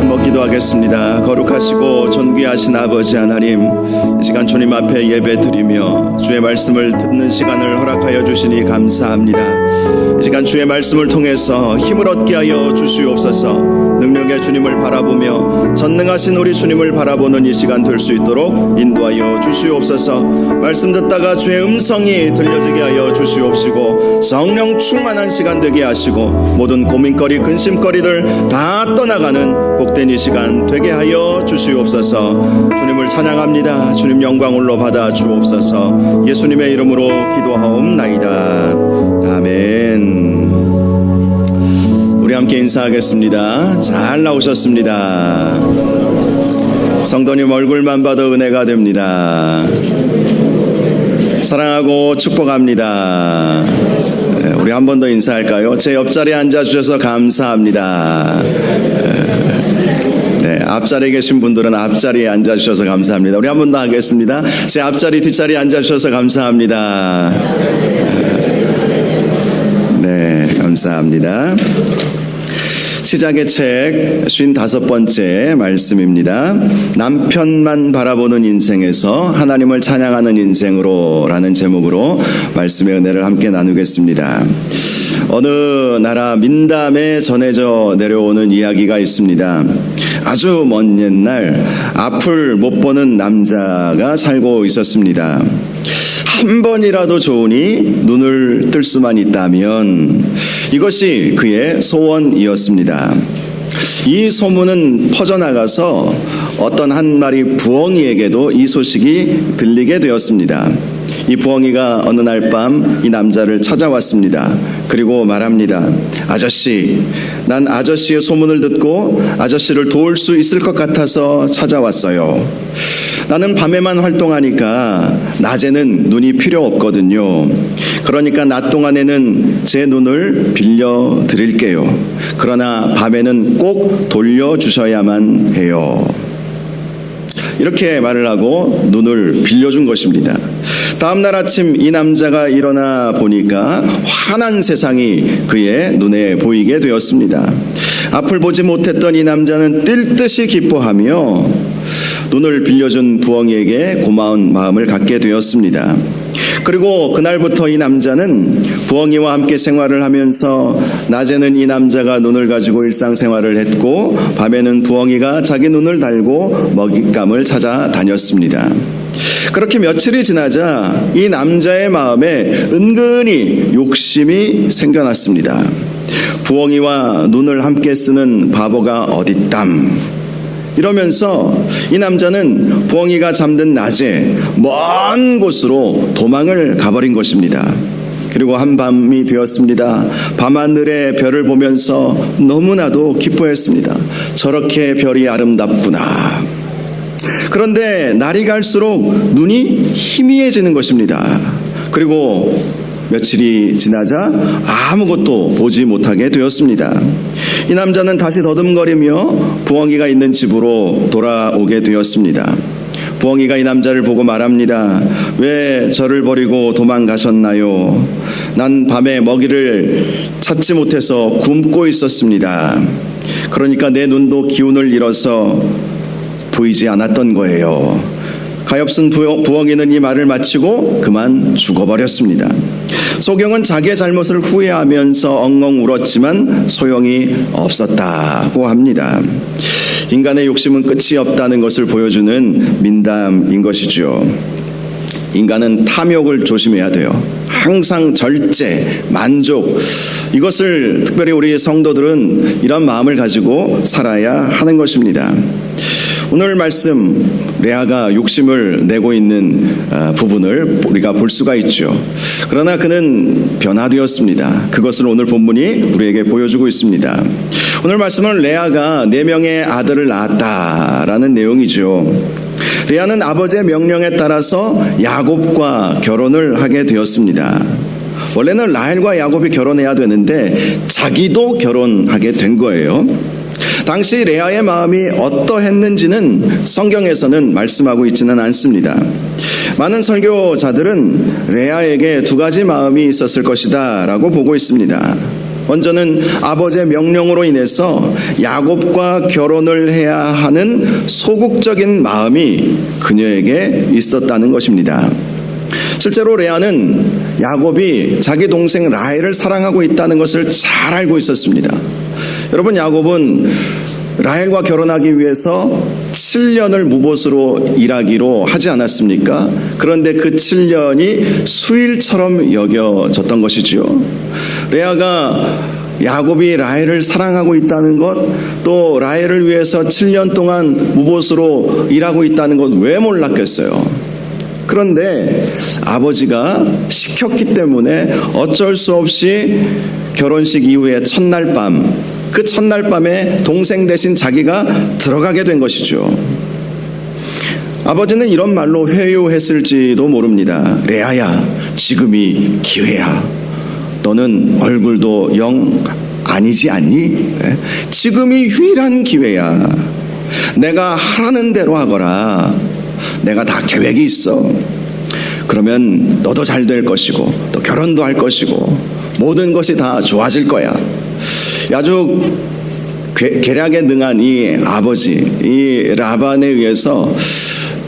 한번 기도하겠습니다. 거룩하시고 존귀하신 아버지 하나님, 이 시간 주님 앞에 예배 드리며 주의 말씀을 듣는 시간을 허락하여 주시니 감사합니다. 이 시간 주의 말씀을 통해서 힘을 얻게 하여 주시옵소서. 능력의 주님을 바라보며 전능하신 우리 주님을 바라보는 이 시간 될 수 있도록 인도하여 주시옵소서. 말씀 듣다가 주의 음성이 들려지게 하여 주시옵시고, 성령 충만한 시간 되게 하시고, 모든 고민거리 근심거리들 다 떠나가는 복된 이 시간 되게 하여 주시옵소서. 주님을 찬양합니다. 주님 영광 홀로 받아 주옵소서. 예수님의 이름으로 기도하옵나이다. 아멘. 우리 함께 인사하겠습니다. 잘 나오셨습니다. 성도님 얼굴만 봐도 은혜가 됩니다. 사랑하고 축복합니다. 우리 한 번 더 인사할까요? 제 옆자리에 앉아주셔서 감사합니다. 네, 앞자리에 계신 분들은 앞자리에 앉아주셔서 감사합니다. 우리 한 번 더 하겠습니다. 제 앞자리 뒷자리에 앉아주셔서 감사합니다. 네, 감사합니다. 시작의 책 55번째 말씀입니다. 남편만 바라보는 인생에서 하나님을 찬양하는 인생으로 라는 제목으로 말씀의 은혜를 함께 나누겠습니다. 어느 나라 민담에 전해져 내려오는 이야기가 있습니다. 아주 먼 옛날 앞을 못 보는 남자가 살고 있었습니다. 한 번이라도 좋으니 눈을 뜰 수만 있다면 이것이 그의 소원이었습니다. 이 소문은 퍼져나가서 어떤 한 마리 부엉이에게도 이 소식이 들리게 되었습니다. 이 부엉이가 어느 날 밤 이 남자를 찾아왔습니다. 그리고 말합니다. 아저씨, 난 아저씨의 소문을 듣고 아저씨를 도울 수 있을 것 같아서 찾아왔어요. 나는 밤에만 활동하니까 낮에는 눈이 필요 없거든요. 그러니까 낮 동안에는 제 눈을 빌려드릴게요. 그러나 밤에는 꼭 돌려주셔야만 해요. 이렇게 말을 하고 눈을 빌려준 것입니다. 다음날 아침 이 남자가 일어나 보니까 환한 세상이 그의 눈에 보이게 되었습니다. 앞을 보지 못했던 이 남자는 뛸 듯이 기뻐하며 눈을 빌려준 부엉이에게 고마운 마음을 갖게 되었습니다. 그리고 그날부터 이 남자는 부엉이와 함께 생활을 하면서 낮에는 이 남자가 눈을 가지고 일상생활을 했고 밤에는 부엉이가 자기 눈을 달고 먹잇감을 찾아 다녔습니다. 그렇게 며칠이 지나자 이 남자의 마음에 은근히 욕심이 생겨났습니다. 부엉이와 눈을 함께 쓰는 바보가 어딨담. 이러면서 이 남자는 부엉이가 잠든 낮에 먼 곳으로 도망을 가버린 것입니다. 그리고 한밤이 되었습니다. 밤하늘의 별을 보면서 너무나도 기뻐했습니다. 저렇게 별이 아름답구나. 그런데 날이 갈수록 눈이 희미해지는 것입니다. 그리고 며칠이 지나자 아무것도 보지 못하게 되었습니다. 이 남자는 다시 더듬거리며 부엉이가 있는 집으로 돌아오게 되었습니다. 부엉이가 이 남자를 보고 말합니다. 왜 저를 버리고 도망가셨나요? 난 밤에 먹이를 찾지 못해서 굶고 있었습니다. 그러니까 내 눈도 기운을 잃어서 보이지 않았던 거예요. 가엾은 부엉이는 이 말을 마치고 그만 죽어버렸습니다. 소경은 자기의 잘못을 후회하면서 엉엉 울었지만 소용이 없었다고 합니다. 인간의 욕심은 끝이 없다는 것을 보여주는 민담인 것이죠. 인간은 탐욕을 조심해야 돼요. 항상 절제, 만족, 이것을 특별히 우리 성도들은 이런 마음을 가지고 살아야 하는 것입니다. 오늘 말씀 레아가 욕심을 내고 있는 부분을 우리가 볼 수가 있죠. 그러나 그는 변화되었습니다. 그것을 오늘 본문이 우리에게 보여주고 있습니다. 오늘 말씀은 레아가 4명의 아들을 낳았다라는 내용이죠. 레아는 아버지의 명령에 따라서 야곱과 결혼을 하게 되었습니다. 원래는 라헬과 야곱이 결혼해야 되는데 자기도 결혼하게 된 거예요. 당시 레아의 마음이 어떠했는지는 성경에서는 말씀하고 있지는 않습니다. 많은 설교자들은 레아에게 2가지 마음이 있었을 것이다 라고 보고 있습니다. 먼저는 아버지의 명령으로 인해서 야곱과 결혼을 해야 하는 소극적인 마음이 그녀에게 있었다는 것입니다. 실제로 레아는 야곱이 자기 동생 라헬을 사랑하고 있다는 것을 잘 알고 있었습니다. 여러분, 야곱은 라헬과 결혼하기 위해서 7년을 무보수로 일하기로 하지 않았습니까? 그런데 그 7년이 수일처럼 여겨졌던 것이죠. 레아가 야곱이 라헬을 사랑하고 있다는 것, 또 라헬을 위해서 7년 동안 무보수로 일하고 있다는 것 왜 몰랐겠어요? 그런데 아버지가 시켰기 때문에 어쩔 수 없이 결혼식 이후에 첫날 밤, 그 첫날 밤에 동생 대신 자기가 들어가게 된 것이죠. 아버지는 이런 말로 회유했을지도 모릅니다. 레아야, 지금이 기회야. 너는 얼굴도 영 아니지 않니? 지금이 유일한 기회야. 내가 하라는 대로 하거라. 내가 다 계획이 있어. 그러면 너도 잘 될 것이고 또 결혼도 할 것이고 모든 것이 다 좋아질 거야. 아주 계략에 능한 이 아버지, 이 라반에 의해서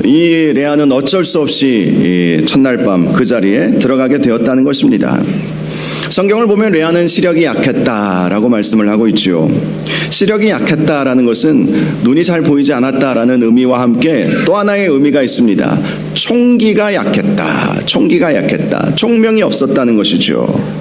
이 레아는 어쩔 수 없이 첫날 밤 그 자리에 들어가게 되었다는 것입니다. 성경을 보면 레아는 시력이 약했다라고 말씀을 하고 있죠. 시력이 약했다라는 것은 눈이 잘 보이지 않았다라는 의미와 함께 또 하나의 의미가 있습니다. 총기가 약했다. 총기가 약했다. 총명이 없었다는 것이죠.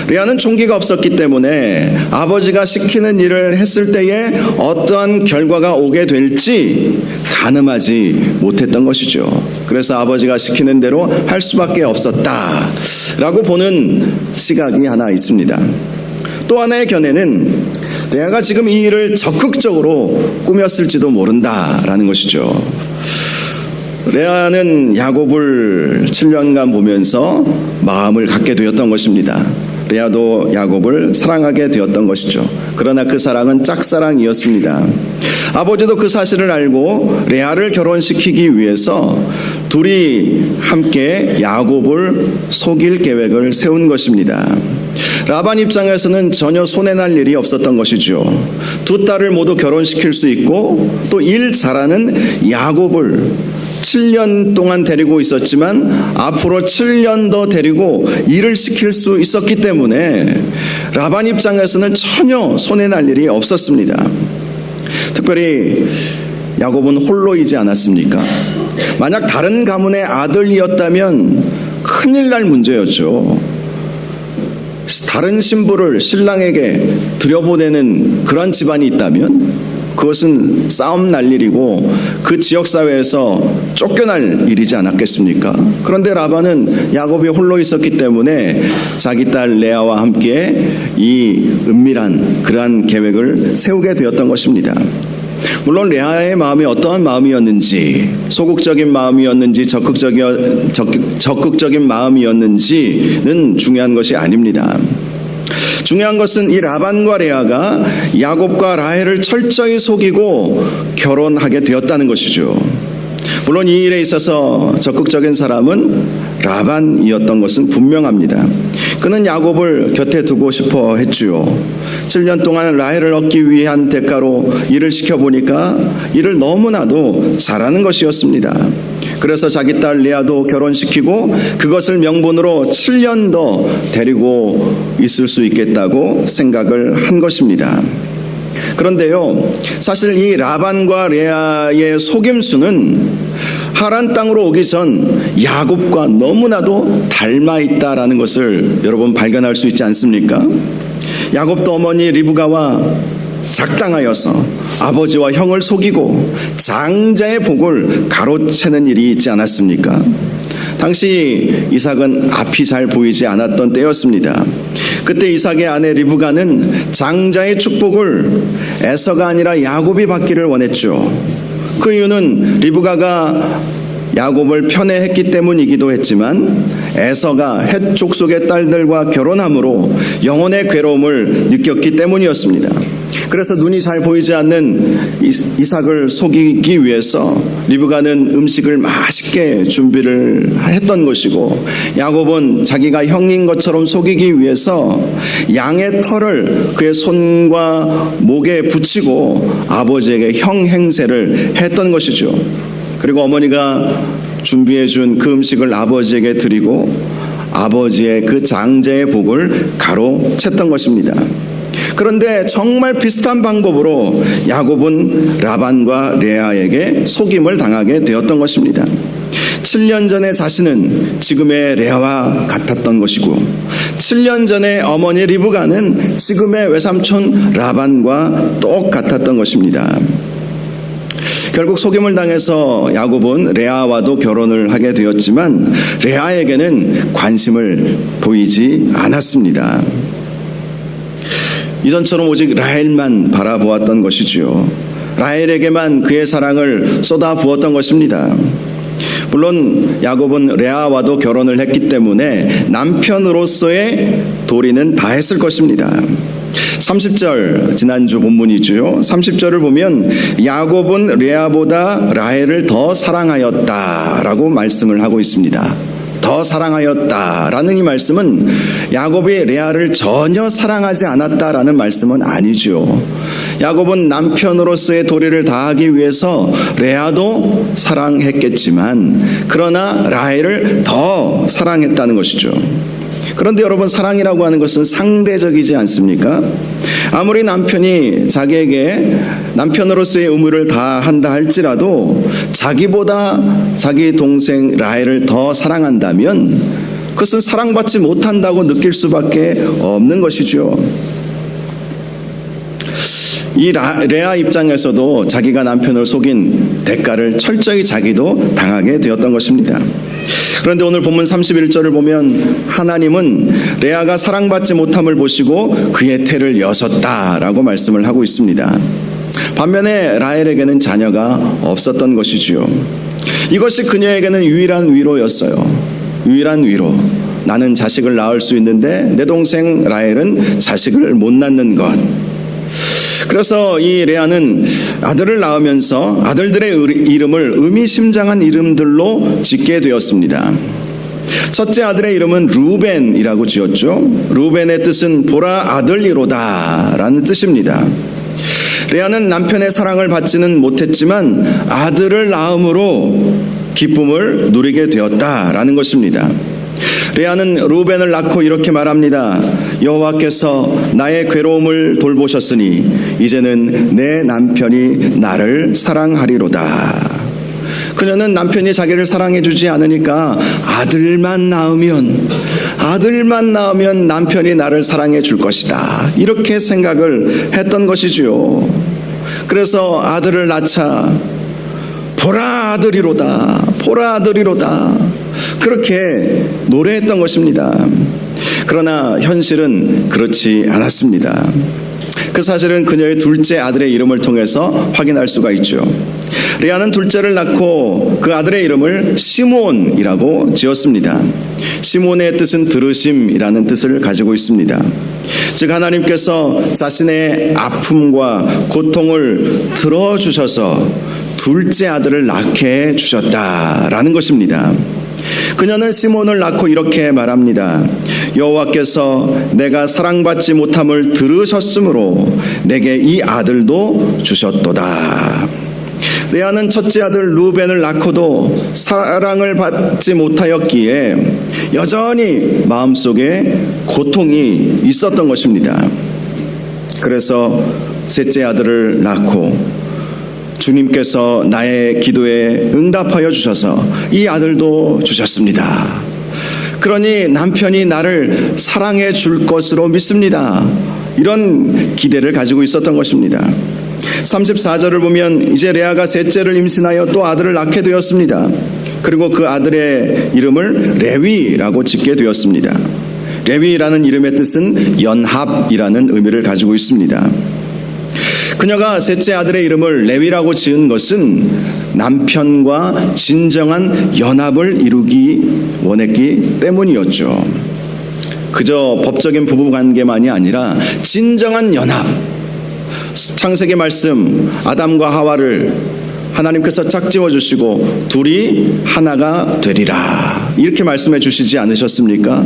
레아는 총기가 없었기 때문에 아버지가 시키는 일을 했을 때에 어떠한 결과가 오게 될지 가늠하지 못했던 것이죠. 그래서 아버지가 시키는 대로 할 수밖에 없었다라고 보는 시각이 하나 있습니다. 또 하나의 견해는 레아가 지금 이 일을 적극적으로 꾸몄을지도 모른다라는 것이죠. 레아는 야곱을 7년간 보면서 마음을 갖게 되었던 것입니다. 레아도 야곱을 사랑하게 되었던 것이죠. 그러나 그 사랑은 짝사랑이었습니다. 아버지도 그 사실을 알고 레아를 결혼시키기 위해서 둘이 함께 야곱을 속일 계획을 세운 것입니다. 라반 입장에서는 전혀 손해날 일이 없었던 것이죠. 두 딸을 모두 결혼시킬 수 있고 또 일 잘하는 야곱을 7년 동안 데리고 있었지만 앞으로 7년 더 데리고 일을 시킬 수 있었기 때문에 라반 입장에서는 전혀 손해날 일이 없었습니다. 특별히 야곱은 홀로이지 않았습니까? 만약 다른 가문의 아들이었다면 큰일 날 문제였죠. 다른 신부를 신랑에게 들여보내는 그런 집안이 있다면 그것은 싸움 날 일이고 그 지역사회에서 쫓겨날 일이지 않았겠습니까? 그런데 라반은 야곱이 홀로 있었기 때문에 자기 딸 레아와 함께 이 은밀한 그러한 계획을 세우게 되었던 것입니다. 물론 레아의 마음이 어떠한 마음이었는지, 소극적인 마음이었는지 적극적인 마음이었는지는 중요한 것이 아닙니다. 중요한 것은 이 라반과 레아가 야곱과 라헬을 철저히 속이고 결혼하게 되었다는 것이죠. 물론 이 일에 있어서 적극적인 사람은 라반이었던 것은 분명합니다. 그는 야곱을 곁에 두고 싶어 했지요. 7년 동안 라헬을 얻기 위한 대가로 일을 시켜보니까 일을 너무나도 잘하는 것이었습니다. 그래서 자기 딸 레아도 결혼시키고 그것을 명분으로 7년 더 데리고 있을 수 있겠다고 생각을 한 것입니다. 그런데요, 사실 이 라반과 레아의 속임수는 하란 땅으로 오기 전 야곱과 너무나도 닮아 있다라는 것을 여러분 발견할 수 있지 않습니까? 야곱도 어머니 리브가와 작당하여서 아버지와 형을 속이고 장자의 복을 가로채는 일이 있지 않았습니까? 당시 이삭은 앞이 잘 보이지 않았던 때였습니다. 그때 이삭의 아내 리브가는 장자의 축복을 에서가 아니라 야곱이 받기를 원했죠. 그 이유는 리브가가 야곱을 편애했기 때문이기도 했지만 에서가 헷 족속의 딸들과 결혼함으로 영혼의 괴로움을 느꼈기 때문이었습니다. 그래서 눈이 잘 보이지 않는 이삭을 속이기 위해서 리브가는 음식을 맛있게 준비를 했던 것이고, 야곱은 자기가 형인 것처럼 속이기 위해서 양의 털을 그의 손과 목에 붙이고 아버지에게 형 행세를 했던 것이죠. 그리고 어머니가 준비해 준 그 음식을 아버지에게 드리고 아버지의 그 장제의 복을 가로챘던 것입니다. 그런데 정말 비슷한 방법으로 야곱은 라반과 레아에게 속임을 당하게 되었던 것입니다. 7년 전에 자신은 지금의 레아와 같았던 것이고, 7년 전에 어머니 리브가는 지금의 외삼촌 라반과 똑같았던 것입니다. 결국 속임을 당해서 야곱은 레아와도 결혼을 하게 되었지만 레아에게는 관심을 보이지 않았습니다. 이전처럼 오직 라헬만 바라보았던 것이지요. 라헬에게만 그의 사랑을 쏟아부었던 것입니다. 물론 야곱은 레아와도 결혼을 했기 때문에 남편으로서의 도리는 다 했을 것입니다. 30절, 지난주 본문이죠. 30절을 보면 야곱은 레아보다 라헬을 더 사랑하였다라고 말씀을 하고 있습니다. 더 사랑하였다라는 이 말씀은 야곱이 레아를 전혀 사랑하지 않았다라는 말씀은 아니죠. 야곱은 남편으로서의 도리를 다하기 위해서 레아도 사랑했겠지만 그러나 라헬을 더 사랑했다는 것이죠. 그런데 여러분, 사랑이라고 하는 것은 상대적이지 않습니까? 아무리 남편이 자기에게 남편으로서의 의무를 다한다 할지라도 자기보다 자기 동생 라헬을 더 사랑한다면 그것은 사랑받지 못한다고 느낄 수밖에 없는 것이죠. 이 레아 입장에서도 자기가 남편을 속인 대가를 철저히 자기도 당하게 되었던 것입니다. 그런데 오늘 본문 31절을 보면 하나님은 레아가 사랑받지 못함을 보시고 그의 태를 여셨다라고 말씀을 하고 있습니다. 반면에 라헬에게는 자녀가 없었던 것이지요. 이것이 그녀에게는 유일한 위로였어요. 유일한 위로. 나는 자식을 낳을 수 있는데 내 동생 라헬은 자식을 못 낳는 것. 그래서 이 레아는 아들을 낳으면서 아들들의 이름을 의미심장한 이름들로 짓게 되었습니다. 첫째 아들의 이름은 루벤이라고 지었죠. 루벤의 뜻은 보라 아들이로다 라는 뜻입니다. 레아는 남편의 사랑을 받지는 못했지만 아들을 낳음으로 기쁨을 누리게 되었다라는 것입니다. 레아는 루벤을 낳고 이렇게 말합니다. 여호와께서 나의 괴로움을 돌보셨으니 이제는 내 남편이 나를 사랑하리로다. 그녀는 남편이 자기를 사랑해 주지 않으니까 아들만 낳으면 남편이 나를 사랑해 줄 것이다, 이렇게 생각을 했던 것이지요. 그래서 아들을 낳자 보라 아들이로다, 보라 아들이로다, 그렇게 노래했던 것입니다. 그러나 현실은 그렇지 않았습니다. 그 사실은 그녀의 둘째 아들의 이름을 통해서 확인할 수가 있죠. 레아는 둘째를 낳고 그 아들의 이름을 시므온이라고 지었습니다. 시므온의 뜻은 들으심이라는 뜻을 가지고 있습니다. 즉 하나님께서 자신의 아픔과 고통을 들어주셔서 둘째 아들을 낳게 해주셨다라는 것입니다. 그녀는 시몬을 낳고 이렇게 말합니다. 여호와께서 내가 사랑받지 못함을 들으셨으므로 내게 이 아들도 주셨도다. 레아는 첫째 아들 루벤을 낳고도 사랑을 받지 못하였기에 여전히 마음속에 고통이 있었던 것입니다. 그래서 셋째 아들을 낳고 주님께서 나의 기도에 응답하여 주셔서 이 아들도 주셨습니다. 그러니 남편이 나를 사랑해 줄 것으로 믿습니다. 이런 기대를 가지고 있었던 것입니다. 34절을 보면 이제 레아가 셋째를 임신하여 또 아들을 낳게 되었습니다. 그리고 그 아들의 이름을 레위라고 짓게 되었습니다. 레위라는 이름의 뜻은 연합이라는 의미를 가지고 있습니다. 그녀가 셋째 아들의 이름을 레위라고 지은 것은 남편과 진정한 연합을 이루기 원했기 때문이었죠. 그저 법적인 부부관계만이 아니라 진정한 연합, 창세기 말씀 아담과 하와를 하나님께서 짝지어 주시고 둘이 하나가 되리라 이렇게 말씀해 주시지 않으셨습니까?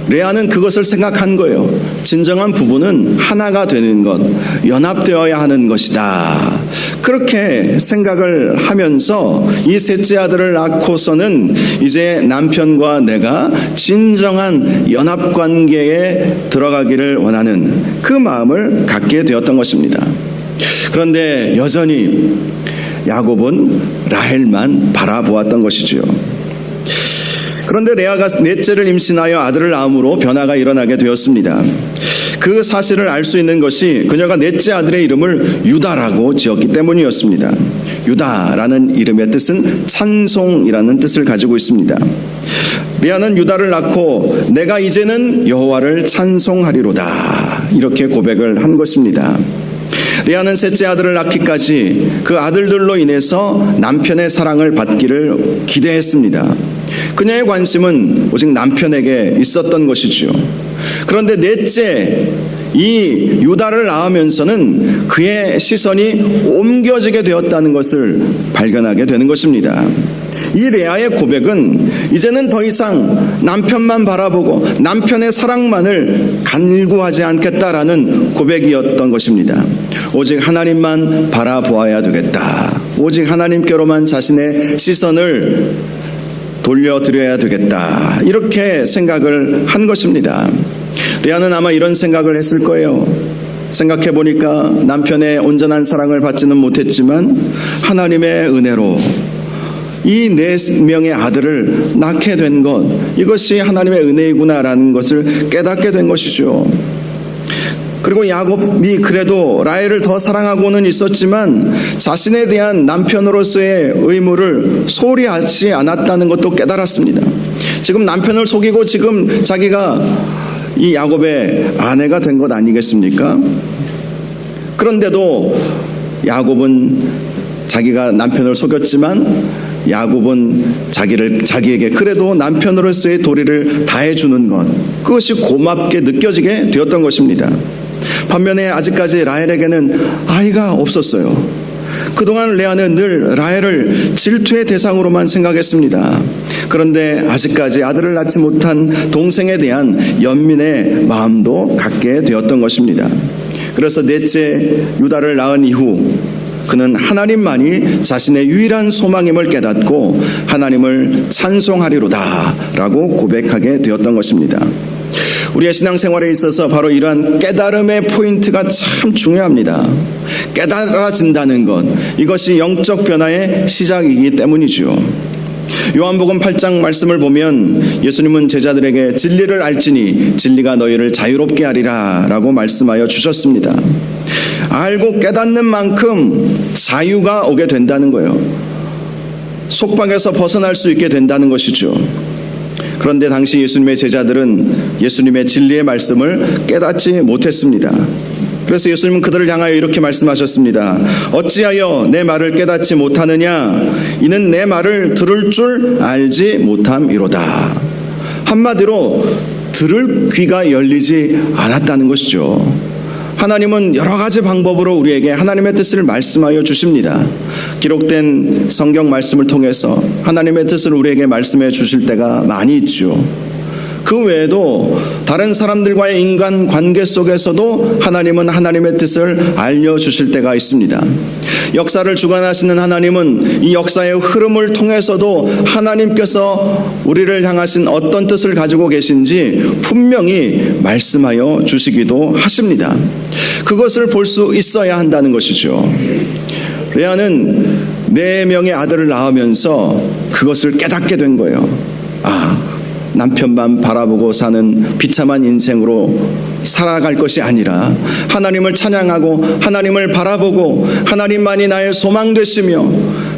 레아는 그것을 생각한 거예요. 진정한 부부는 하나가 되는 것, 연합되어야 하는 것이다. 그렇게 생각을 하면서 이 셋째 아들을 낳고서는 이제 남편과 내가 진정한 연합관계에 들어가기를 원하는 그 마음을 갖게 되었던 것입니다. 그런데 여전히 야곱은 라헬만 바라보았던 것이지요. 그런데 레아가 넷째를 임신하여 아들을 낳음으로 변화가 일어나게 되었습니다. 그 사실을 알 수 있는 것이 그녀가 넷째 아들의 이름을 유다라고 지었기 때문이었습니다. 유다라는 이름의 뜻은 찬송이라는 뜻을 가지고 있습니다. 레아는 유다를 낳고 내가 이제는 여호와를 찬송하리로다 이렇게 고백을 한 것입니다. 레아는 셋째 아들을 낳기까지 그 아들들로 인해서 남편의 사랑을 받기를 기대했습니다. 그녀의 관심은 오직 남편에게 있었던 것이지요. 그런데 넷째 이 유다를 낳으면서는 그의 시선이 옮겨지게 되었다는 것을 발견하게 되는 것입니다. 이 레아의 고백은 이제는 더 이상 남편만 바라보고 남편의 사랑만을 간구하지 않겠다라는 고백이었던 것입니다. 오직 하나님만 바라보아야 되겠다. 오직 하나님께로만 자신의 시선을 돌려드려야 되겠다. 이렇게 생각을 한 것입니다. 레아는 아마 이런 생각을 했을 거예요. 생각해 보니까 남편의 온전한 사랑을 받지는 못했지만 하나님의 은혜로 이 4명의 아들을 낳게 된 것, 이것이 하나님의 은혜이구나라는 것을 깨닫게 된 것이죠. 그리고 야곱이 그래도 라헬을 더 사랑하고는 있었지만 자신에 대한 남편으로서의 의무를 소홀히 하지 않았다는 것도 깨달았습니다. 지금 남편을 속이고 지금 자기가 이 야곱의 아내가 된 것 아니겠습니까? 그런데도 야곱은 자기가 남편을 속였지만 야곱은 자기에게 그래도 남편으로서의 도리를 다해주는 것, 그것이 고맙게 느껴지게 되었던 것입니다. 반면에 아직까지 라헬에게는 아이가 없었어요. 그동안 레아는 늘 라헬을 질투의 대상으로만 생각했습니다. 그런데 아직까지 아들을 낳지 못한 동생에 대한 연민의 마음도 갖게 되었던 것입니다. 그래서 넷째 유다를 낳은 이후 그는 하나님만이 자신의 유일한 소망임을 깨닫고 하나님을 찬송하리로다 라고 고백하게 되었던 것입니다. 우리의 신앙생활에 있어서 바로 이러한 깨달음의 포인트가 참 중요합니다. 깨달아진다는 것, 이것이 영적 변화의 시작이기 때문이죠. 요한복음 8장 말씀을 보면 예수님은 제자들에게 진리를 알지니 진리가 너희를 자유롭게 하리라 라고 말씀하여 주셨습니다. 알고 깨닫는 만큼 자유가 오게 된다는 거예요. 속박에서 벗어날 수 있게 된다는 것이죠. 그런데 당시 예수님의 제자들은 예수님의 진리의 말씀을 깨닫지 못했습니다. 그래서 예수님은 그들을 향하여 이렇게 말씀하셨습니다. 어찌하여 내 말을 깨닫지 못하느냐? 이는 내 말을 들을 줄 알지 못함이로다. 한마디로 들을 귀가 열리지 않았다는 것이죠. 하나님은 여러 가지 방법으로 우리에게 하나님의 뜻을 말씀하여 주십니다. 기록된 성경 말씀을 통해서 하나님의 뜻을 우리에게 말씀해 주실 때가 많이 있죠. 그 외에도 다른 사람들과의 인간 관계 속에서도 하나님은 하나님의 뜻을 알려주실 때가 있습니다. 역사를 주관하시는 하나님은 이 역사의 흐름을 통해서도 하나님께서 우리를 향하신 어떤 뜻을 가지고 계신지 분명히 말씀하여 주시기도 하십니다. 그것을 볼 수 있어야 한다는 것이죠. 레아는 4명의 아들을 낳으면서 그것을 깨닫게 된 거예요. 남편만 바라보고 사는 비참한 인생으로 살아갈 것이 아니라 하나님을 찬양하고 하나님을 바라보고 하나님만이 나의 소망 되시며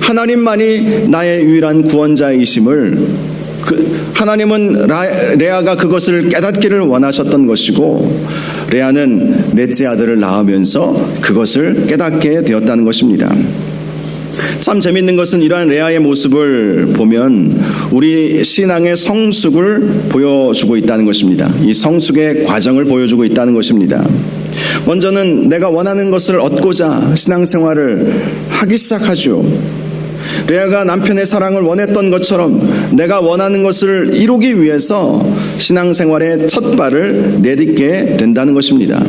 하나님만이 나의 유일한 구원자이심을 하나님은 레아가 그것을 깨닫기를 원하셨던 것이고 레아는 넷째 아들을 낳으면서 그것을 깨닫게 되었다는 것입니다. 참 재밌는 것은 이러한 레아의 모습을 보면 우리 신앙의 성숙을 보여주고 있다는 것입니다. 이 성숙의 과정을 보여주고 있다는 것입니다. 먼저는 내가 원하는 것을 얻고자 신앙생활을 하기 시작하죠. 레아가 남편의 사랑을 원했던 것처럼 내가 원하는 것을 이루기 위해서 신앙생활의 첫 발을 내딛게 된다는 것입니다.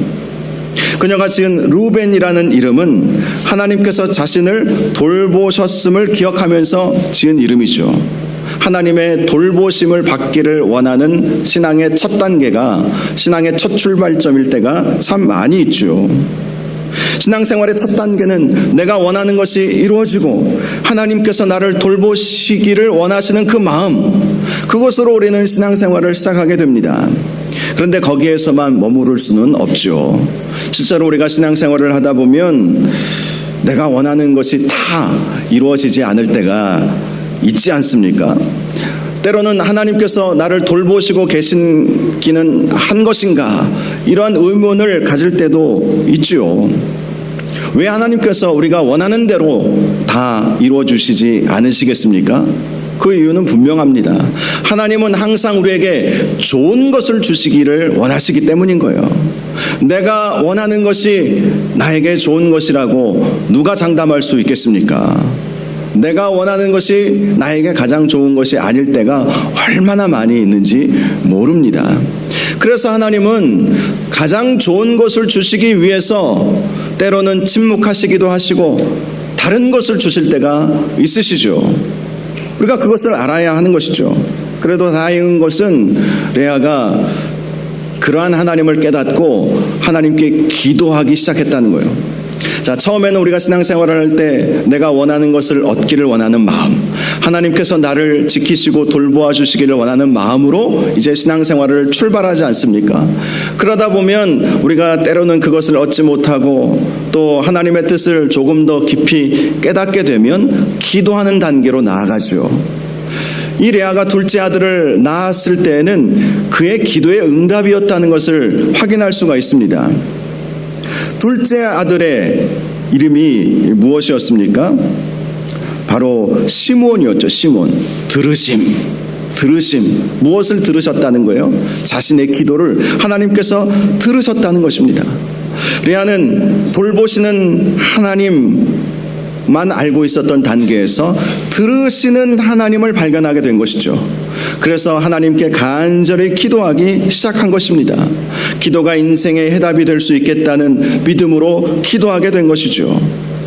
그녀가 지은 루벤이라는 이름은 하나님께서 자신을 돌보셨음을 기억하면서 지은 이름이죠. 하나님의 돌보심을 받기를 원하는 신앙의 첫 단계가, 신앙의 첫 출발점일 때가 참 많이 있죠. 신앙생활의 첫 단계는 내가 원하는 것이 이루어지고 하나님께서 나를 돌보시기를 원하시는 그 마음, 그것으로 우리는 신앙생활을 시작하게 됩니다. 그런데 거기에서만 머무를 수는 없죠. 실제로 우리가 신앙생활을 하다 보면 내가 원하는 것이 다 이루어지지 않을 때가 있지 않습니까? 때로는 하나님께서 나를 돌보시고 계시기는 한 것인가, 이러한 의문을 가질 때도 있죠. 왜 하나님께서 우리가 원하는 대로 다 이루어 주시지 않으시겠습니까? 그 이유는 분명합니다. 하나님은 항상 우리에게 좋은 것을 주시기를 원하시기 때문인 거예요. 내가 원하는 것이 나에게 좋은 것이라고 누가 장담할 수 있겠습니까? 내가 원하는 것이 나에게 가장 좋은 것이 아닐 때가 얼마나 많이 있는지 모릅니다. 그래서 하나님은 가장 좋은 것을 주시기 위해서 때로는 침묵하시기도 하시고 다른 것을 주실 때가 있으시죠. 우리가 그것을 알아야 하는 것이죠. 그래도 다행인 것은 레아가 그러한 하나님을 깨닫고 하나님께 기도하기 시작했다는 거예요. 자, 처음에는 우리가 신앙생활을 할 때 내가 원하는 것을 얻기를 원하는 마음, 하나님께서 나를 지키시고 돌보아 주시기를 원하는 마음으로 이제 신앙생활을 출발하지 않습니까? 그러다 보면 우리가 때로는 그것을 얻지 못하고 또 하나님의 뜻을 조금 더 깊이 깨닫게 되면 기도하는 단계로 나아가죠. 이 레아가 둘째 아들을 낳았을 때에는 그의 기도의 응답이었다는 것을 확인할 수가 있습니다. 둘째 아들의 이름이 무엇이었습니까? 바로 시몬이었죠. 시몬. 들으심. 무엇을 들으셨다는 거예요? 자신의 기도를 하나님께서 들으셨다는 것입니다. 레아는 돌보시는 하나님만 알고 있었던 단계에서 들으시는 하나님을 발견하게 된 것이죠. 그래서 하나님께 간절히 기도하기 시작한 것입니다. 기도가 인생의 해답이 될 수 있겠다는 믿음으로 기도하게 된 것이죠.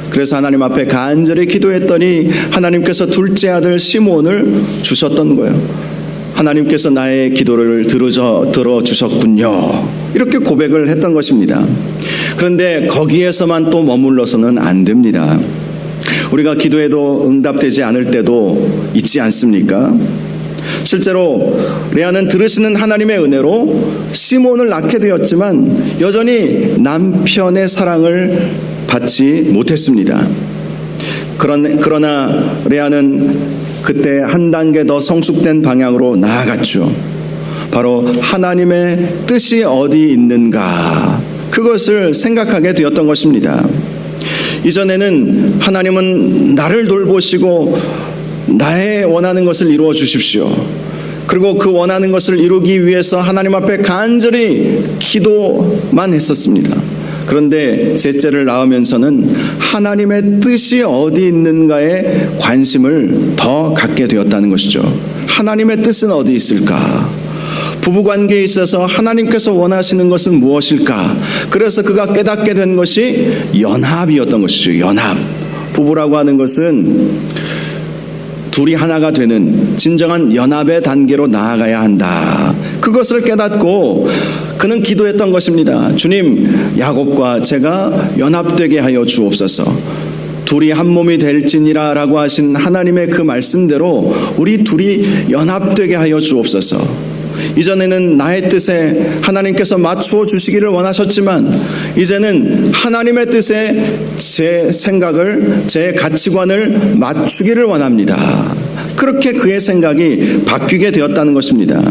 그래서 하나님 앞에 간절히 기도했더니 하나님께서 둘째 아들 시몬을 주셨던 거예요. 하나님께서 나의 기도를 들어주셨군요. 이렇게 고백을 했던 것입니다. 그런데 거기에서만 또 머물러서는 안 됩니다. 우리가 기도해도 응답되지 않을 때도 있지 않습니까? 실제로 레아는 들으시는 하나님의 은혜로 시몬을 낳게 되었지만 여전히 남편의 사랑을 받지 못했습니다. 그러나 레아는 그때 한 단계 더 성숙된 방향으로 나아갔죠. 바로 하나님의 뜻이 어디 있는가, 그것을 생각하게 되었던 것입니다. 이전에는 하나님은 나를 돌보시고 나의 원하는 것을 이루어 주십시오. 그리고 그 원하는 것을 이루기 위해서 하나님 앞에 간절히 기도만 했었습니다. 그런데 셋째를 낳으면서는 하나님의 뜻이 어디 있는가에 관심을 더 갖게 되었다는 것이죠. 하나님의 뜻은 어디 있을까? 부부관계에 있어서 하나님께서 원하시는 것은 무엇일까? 그래서 그가 깨닫게 된 것이 연합이었던 것이죠. 연합. 부부라고 하는 것은 둘이 하나가 되는 진정한 연합의 단계로 나아가야 한다. 그것을 깨닫고 그는 기도했던 것입니다. 주님, 야곱과 제가 연합되게 하여 주옵소서. 둘이 한 몸이 될지니라 라고 하신 하나님의 그 말씀대로 우리 둘이 연합되게 하여 주옵소서. 이전에는 나의 뜻에 하나님께서 맞추어 주시기를 원하셨지만 이제는 하나님의 뜻에 제 생각을, 제 가치관을 맞추기를 원합니다. 그렇게 그의 생각이 바뀌게 되었다는 것입니다.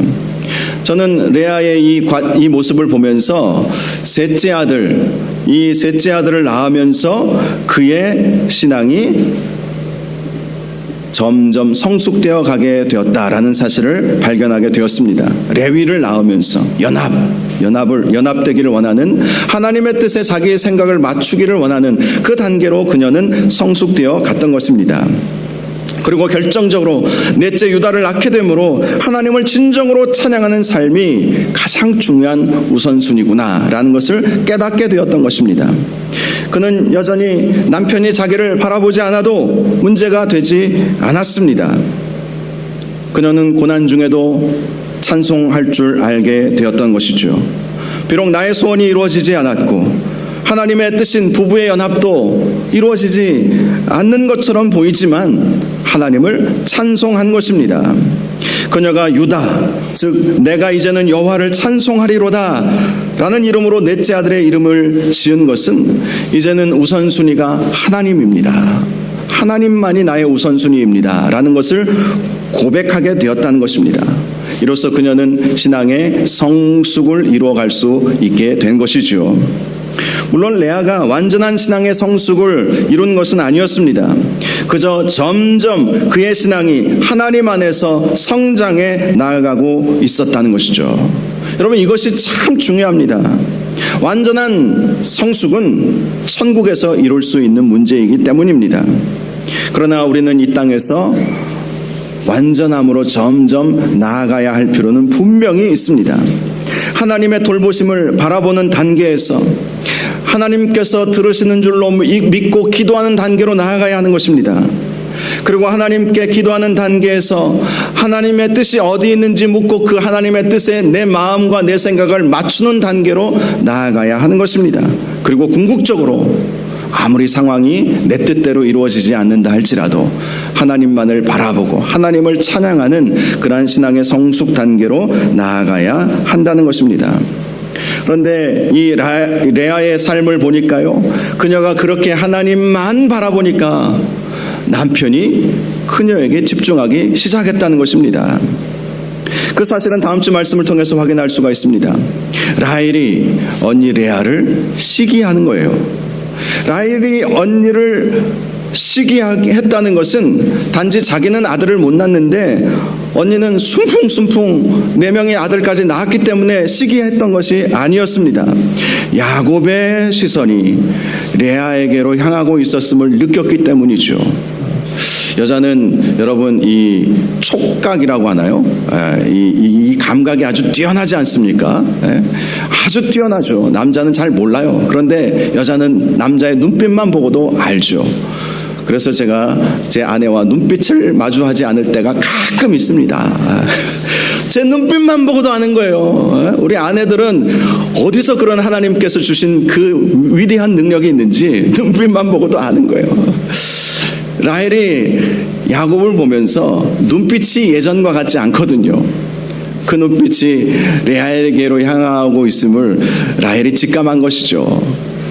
저는 레아의 이 모습을 보면서 셋째 아들을 낳으면서 그의 신앙이 점점 성숙되어 가게 되었다라는 사실을 발견하게 되었습니다. 레위를 낳으면서 연합되기를 원하는, 하나님의 뜻에 자기의 생각을 맞추기를 원하는 그 단계로 그녀는 성숙되어 갔던 것입니다. 그리고 결정적으로 넷째 유다를 낳게 되므로 하나님을 진정으로 찬양하는 삶이 가장 중요한 우선순위구나라는 것을 깨닫게 되었던 것입니다. 그는 여전히 남편이 자기를 바라보지 않아도 문제가 되지 않았습니다. 그녀는 고난 중에도 찬송할 줄 알게 되었던 것이죠. 비록 나의 소원이 이루어지지 않았고 하나님의 뜻인 부부의 연합도 이루어지지 않는 것처럼 보이지만 하나님을 찬송한 것입니다. 그녀가 유다, 즉 내가 이제는 여호와를 찬송하리로다 라는 이름으로 넷째 아들의 이름을 지은 것은 이제는 우선순위가 하나님입니다. 하나님만이 나의 우선순위입니다 라는 것을 고백하게 되었다는 것입니다. 이로써 그녀는 신앙의 성숙을 이루어갈 수 있게 된 것이죠. 물론 레아가 완전한 신앙의 성숙을 이룬 것은 아니었습니다. 그저 점점 그의 신앙이 하나님 안에서 성장해 나아가고 있었다는 것이죠. 여러분, 이것이 참 중요합니다. 완전한 성숙은 천국에서 이룰 수 있는 문제이기 때문입니다. 그러나 우리는 이 땅에서 완전함으로 점점 나아가야 할 필요는 분명히 있습니다. 하나님의 돌보심을 바라보는 단계에서 하나님께서 들으시는 줄로 믿고 기도하는 단계로 나아가야 하는 것입니다. 그리고 하나님께 기도하는 단계에서 하나님의 뜻이 어디 있는지 묻고 그 하나님의 뜻에 내 마음과 내 생각을 맞추는 단계로 나아가야 하는 것입니다. 그리고 궁극적으로 아무리 상황이 내 뜻대로 이루어지지 않는다 할지라도 하나님만을 바라보고 하나님을 찬양하는 그러한 신앙의 성숙 단계로 나아가야 한다는 것입니다. 그런데 이 레아의 삶을 보니까요, 그녀가 그렇게 하나님만 바라보니까 남편이 그녀에게 집중하기 시작했다는 것입니다. 그 사실은 다음 주 말씀을 통해서 확인할 수가 있습니다. 라헬이 언니 레아를 시기하는 거예요. 라헬이 언니를 시기했다는 것은 단지 자기는 아들을 못 낳는데 언니는 순풍순풍 4명의 아들까지 낳았기 때문에 시기했던 것이 아니었습니다. 야곱의 시선이 레아에게로 향하고 있었음을 느꼈기 때문이죠. 여자는 여러분 이 촉각이라고 하나요? 이 감각이 아주 뛰어나지 않습니까? 아주 뛰어나죠. 남자는 잘 몰라요. 그런데 여자는 남자의 눈빛만 보고도 알죠. 그래서 제가 제 아내와 눈빛을 마주하지 않을 때가 가끔 있습니다. 제 눈빛만 보고도 아는 거예요. 우리 아내들은 어디서 그런 하나님께서 주신 그 위대한 능력이 있는지 눈빛만 보고도 아는 거예요. 라헬이 야곱을 보면서 눈빛이 예전과 같지 않거든요. 그 눈빛이 레아에게로 향하고 있음을 라헬이 직감한 것이죠.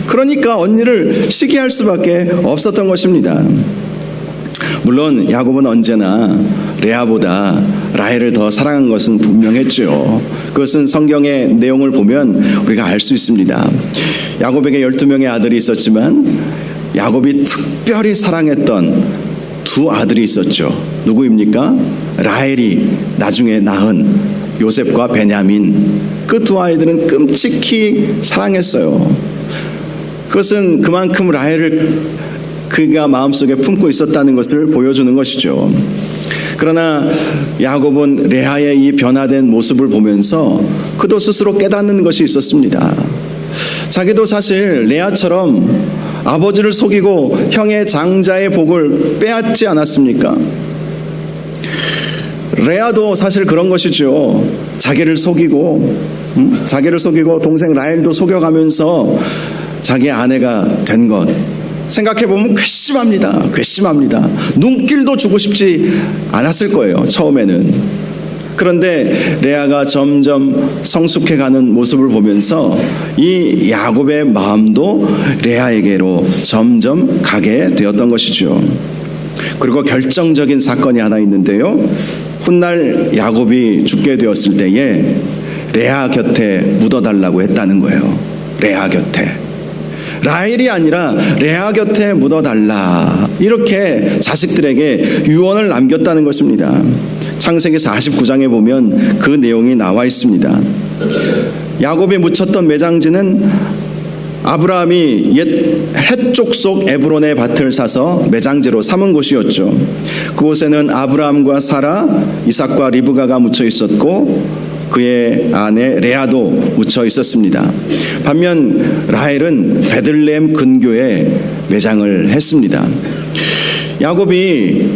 그러니까 언니를 시기할 수밖에 없었던 것입니다. 물론 야곱은 언제나 레아보다 라헬을 더 사랑한 것은 분명했죠. 그것은 성경의 내용을 보면 우리가 알 수 있습니다. 야곱에게 12명의 아들이 있었지만 야곱이 특별히 사랑했던 2 아들이 있었죠. 누구입니까? 라헬이 나중에 낳은 요셉과 베냐민. 그 2 아이들은 끔찍히 사랑했어요. 그것은 그만큼 라헬을 그가 마음속에 품고 있었다는 것을 보여주는 것이죠. 그러나 야곱은 레아의 이 변화된 모습을 보면서 그도 스스로 깨닫는 것이 있었습니다. 자기도 사실 레아처럼 아버지를 속이고 형의 장자의 복을 빼앗지 않았습니까? 레아도 사실 그런 것이죠. 자기를 속이고 동생 라헬도 속여가면서 자기 아내가 된 것 생각해보면 괘씸합니다. 눈길도 주고 싶지 않았을 거예요, 처음에는. 그런데 레아가 점점 성숙해가는 모습을 보면서 이 야곱의 마음도 레아에게로 점점 가게 되었던 것이죠. 그리고 결정적인 사건이 하나 있는데요. 훗날 야곱이 죽게 되었을 때에 레아 곁에 묻어달라고 했다는 거예요. 레아 곁에. 라헬이 아니라 레아 곁에 묻어달라. 이렇게 자식들에게 유언을 남겼다는 것입니다. 창세기 49장에 보면 그 내용이 나와 있습니다. 야곱이 묻혔던 매장지는 아브라함이 옛 헷 족속 에브론의 밭을 사서 매장지로 삼은 곳이었죠. 그곳에는 아브라함과 사라, 이삭과 리브가가 묻혀 있었고 그의 아내 레아도 묻혀 있었습니다. 반면 라헬은 베들레헴 근교에 매장을 했습니다. 야곱이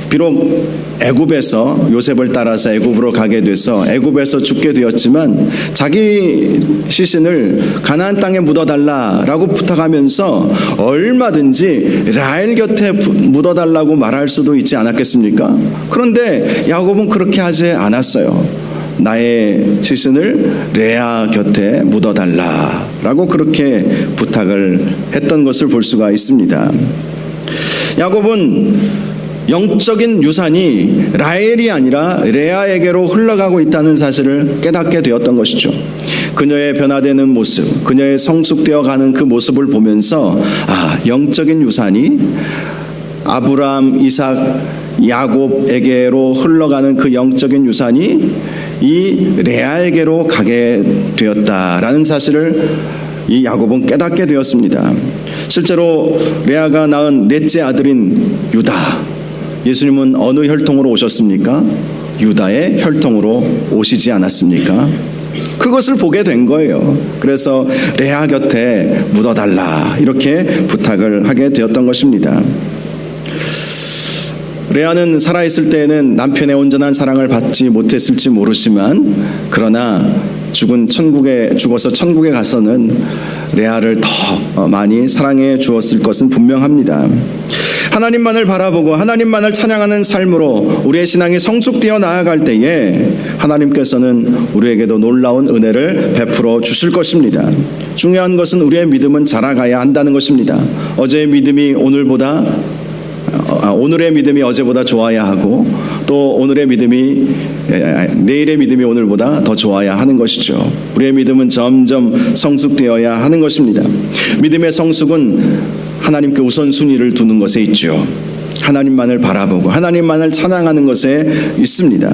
비록 애굽에서 요셉을 따라서 애굽으로 가게 돼서 애굽에서 죽게 되었지만 자기 시신을 가나안 땅에 묻어달라라고 부탁하면서 얼마든지 라헬 곁에 묻어달라고 말할 수도 있지 않았겠습니까? 그런데 야곱은 그렇게 하지 않았어요. 나의 시신을 레아 곁에 묻어달라라고 그렇게 부탁을 했던 것을 볼 수가 있습니다. 야곱은 영적인 유산이 라헬이 아니라 레아에게로 흘러가고 있다는 사실을 깨닫게 되었던 것이죠. 그녀의 변화되는 모습, 그녀의 성숙되어 가는 그 모습을 보면서 영적인 유산이 아브라함, 이삭, 야곱에게로 흘러가는 그 영적인 유산이 이 레아에게로 가게 되었다라는 사실을 이 야곱은 깨닫게 되었습니다. 실제로 레아가 낳은 넷째 아들인 유다, 예수님은 어느 혈통으로 오셨습니까? 유다의 혈통으로 오시지 않았습니까? 그것을 보게 된 거예요. 그래서 레아 곁에 묻어달라 이렇게 부탁을 하게 되었던 것입니다. 레아는 살아있을 때에는 남편의 온전한 사랑을 받지 못했을지 모르지만 그러나 죽어서 천국에 가서는 레아를 더 많이 사랑해 주었을 것은 분명합니다. 하나님만을 바라보고 하나님만을 찬양하는 삶으로 우리의 신앙이 성숙되어 나아갈 때에 하나님께서는 우리에게도 놀라운 은혜를 베풀어 주실 것입니다. 중요한 것은 우리의 믿음은 자라가야 한다는 것입니다. 오늘의 믿음이 어제보다 좋아야 하고 또 내일의 믿음이 오늘보다 더 좋아야 하는 것이죠. 우리의 믿음은 점점 성숙되어야 하는 것입니다. 믿음의 성숙은 하나님께 우선순위를 두는 것에 있죠. 하나님만을 바라보고 하나님만을 찬양하는 것에 있습니다.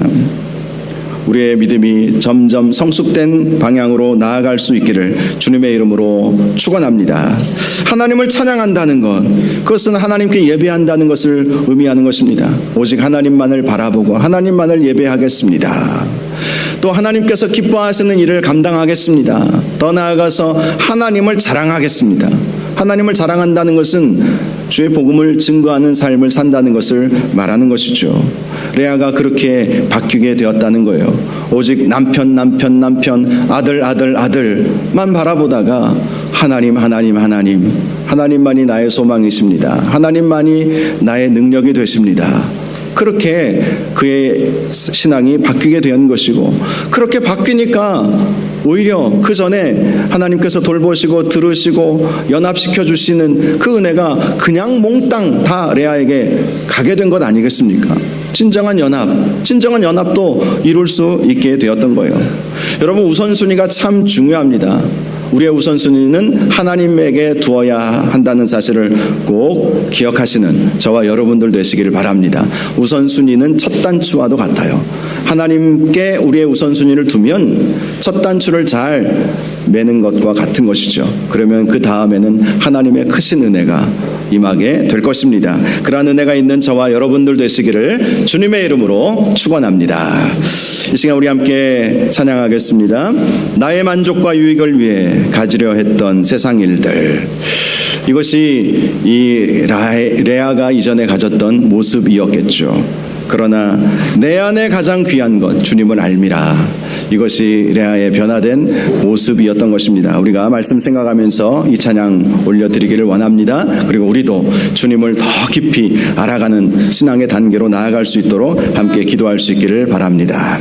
우리의 믿음이 점점 성숙된 방향으로 나아갈 수 있기를 주님의 이름으로 축원합니다. 하나님을 찬양한다는 것, 그것은 하나님께 예배한다는 것을 의미하는 것입니다. 오직 하나님만을 바라보고 하나님만을 예배하겠습니다. 또 하나님께서 기뻐하시는 일을 감당하겠습니다. 더 나아가서 하나님을 자랑하겠습니다. 하나님을 자랑한다는 것은 주의 복음을 증거하는 삶을 산다는 것을 말하는 것이죠. 레아가 그렇게 바뀌게 되었다는 거예요. 오직 남편만 바라보다가 하나님만이 나의 소망이십니다. 하나님만이 나의 능력이 되십니다. 그렇게 그의 신앙이 바뀌게 된 것이고, 그렇게 바뀌니까 오히려 그 전에 하나님께서 돌보시고 들으시고 연합시켜 주시는 그 은혜가 그냥 몽땅 다 레아에게 가게 된 것 아니겠습니까? 진정한 연합도 이룰 수 있게 되었던 거예요. 여러분, 우선순위가 참 중요합니다. 우리의 우선순위는 하나님에게 두어야 한다는 사실을 꼭 기억하시는 저와 여러분들 되시기를 바랍니다. 우선순위는 첫 단추와도 같아요. 하나님께 우리의 우선순위를 두면 첫 단추를 잘 매는 것과 같은 것이죠. 그러면 그 다음에는 하나님의 크신 은혜가 임하게 될 것입니다. 그러한 은혜가 있는 저와 여러분들 되시기를 주님의 이름으로 축원합니다. 이 시간 우리 함께 찬양하겠습니다. 나의 만족과 유익을 위해 가지려 했던 세상 일들, 이것이 이 레아가 이전에 가졌던 모습이었겠죠. 그러나 내 안에 가장 귀한 것 주님을 알미라, 이것이 레아의 변화된 모습이었던 것입니다. 우리가 말씀 생각하면서 이 찬양 올려드리기를 원합니다. 그리고 우리도 주님을 더 깊이 알아가는 신앙의 단계로 나아갈 수 있도록 함께 기도할 수 있기를 바랍니다.